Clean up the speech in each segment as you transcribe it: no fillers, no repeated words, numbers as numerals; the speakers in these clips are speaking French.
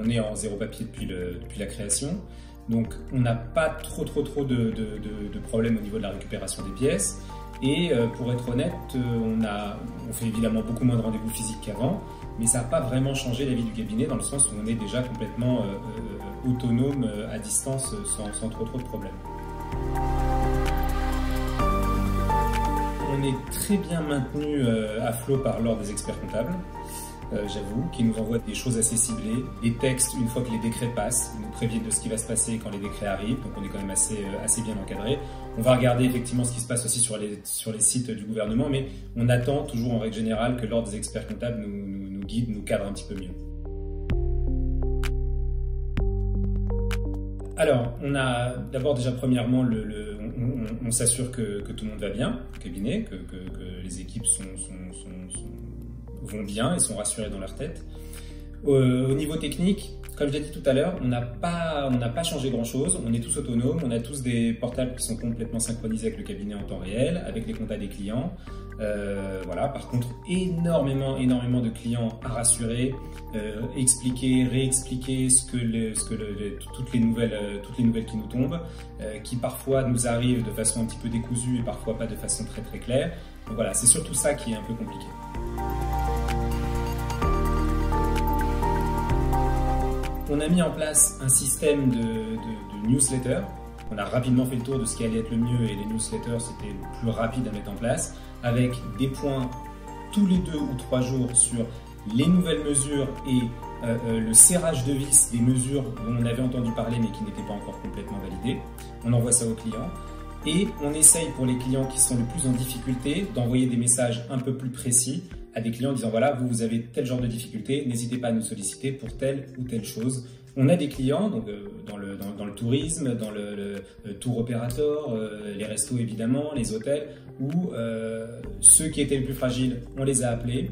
on est en zéro papier depuis la création. Donc on n'a pas trop de problèmes au niveau de la récupération des pièces. Et pour être honnête, on fait évidemment beaucoup moins de rendez-vous physiques qu'avant, mais ça n'a pas vraiment changé la vie du cabinet dans le sens où on est déjà complètement autonome à distance sans trop de problèmes. On est très bien maintenu à flot par l'ordre des experts comptables. J'avoue, qui nous envoient des choses assez ciblées, des textes une fois que les décrets passent, ils nous préviennent de ce qui va se passer quand les décrets arrivent, donc on est quand même assez bien encadré. On va regarder effectivement ce qui se passe aussi sur les sites du gouvernement, mais on attend toujours en règle générale que l'ordre des experts comptables nous guide, nous cadre un petit peu mieux. Alors, on a d'abord déjà premièrement, on s'assure que tout le monde va bien au cabinet, que les équipes vont bien et sont rassurés dans leur tête. Au niveau technique, comme je l'ai dit tout à l'heure, on n'a pas changé grand-chose. On est tous autonomes, on a tous des portables qui sont complètement synchronisés avec le cabinet en temps réel, avec les comptas des clients. Voilà. Par contre, énormément de clients à rassurer, expliquer, réexpliquer toutes les nouvelles qui nous tombent, qui parfois nous arrivent de façon un petit peu décousue et parfois pas de façon très claire. Donc voilà, c'est surtout ça qui est un peu compliqué. On a mis en place un système de newsletter. On a rapidement fait le tour de ce qui allait être le mieux et les newsletters c'était le plus rapide à mettre en place avec des points tous les 2 ou 3 jours sur les nouvelles mesures et le serrage de vis des mesures dont on avait entendu parler mais qui n'étaient pas encore complètement validées. On envoie ça aux clients et on essaye pour les clients qui sont le plus en difficulté d'envoyer des messages un peu plus précis à des clients en disant voilà, vous avez tel genre de difficulté, n'hésitez pas à nous solliciter pour telle ou telle chose. On a des clients donc, dans le tourisme, dans le tour opérateur, les restos évidemment, les hôtels, où ceux qui étaient les plus fragiles, on les a appelés.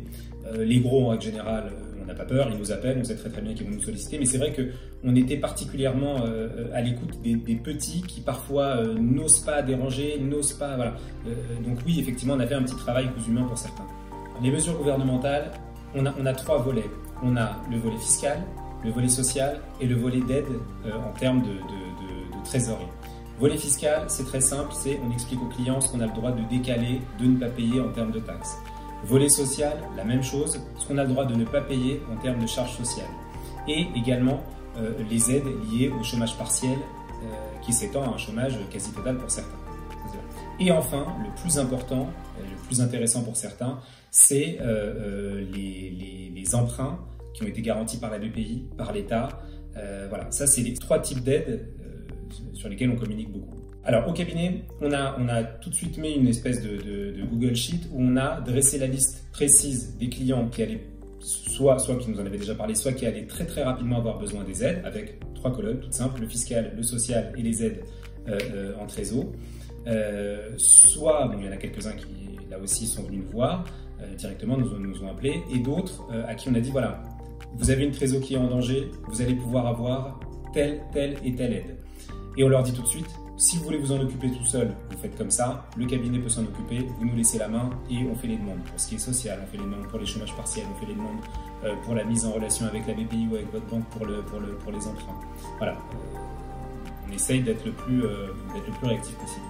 Les gros en règle générale, on n'a pas peur, ils nous appellent, on sait très bien qu'ils vont nous solliciter, mais c'est vrai qu'on était particulièrement à l'écoute des petits qui parfois n'osent pas déranger, n'osent pas... Voilà. Donc oui, effectivement, on a fait un petit travail cousu main pour certains. Les mesures gouvernementales, on a 3 volets. On a le volet fiscal, le volet social et le volet d'aide en termes de trésorerie. Volet fiscal, c'est très simple, on explique aux clients ce qu'on a le droit de décaler, de ne pas payer en termes de taxes. Volet social, la même chose, ce qu'on a le droit de ne pas payer en termes de charges sociales. Et également les aides liées au chômage partiel qui s'étend à un chômage quasi total pour certains. Et enfin, le plus important, le plus intéressant pour certains, c'est les emprunts qui ont été garantis par la BPI, par l'État. Voilà, ça c'est les 3 types d'aides sur lesquels on communique beaucoup. Alors au cabinet, on a tout de suite mis une espèce de Google Sheet où on a dressé la liste précise des clients qui allaient soit qui nous en avaient déjà parlé, soit qui allaient très rapidement avoir besoin des aides, avec 3 colonnes toutes simples, le fiscal, le social et les aides en trésor. Soit, bon, il y en a quelques-uns qui là aussi sont venus nous voir directement, nous ont appelés, et d'autres à qui on a dit voilà, vous avez une trésor qui est en danger, vous allez pouvoir avoir telle et telle aide. Et on leur dit tout de suite, si vous voulez vous en occuper tout seul, vous faites comme ça, le cabinet peut s'en occuper, vous nous laissez la main et on fait les demandes. Pour ce qui est social, on fait les demandes pour les chômages partiels, on fait les demandes pour la mise en relation avec la BPI ou avec votre banque pour les emprunts. Voilà, on essaye d'être le plus réactif possible.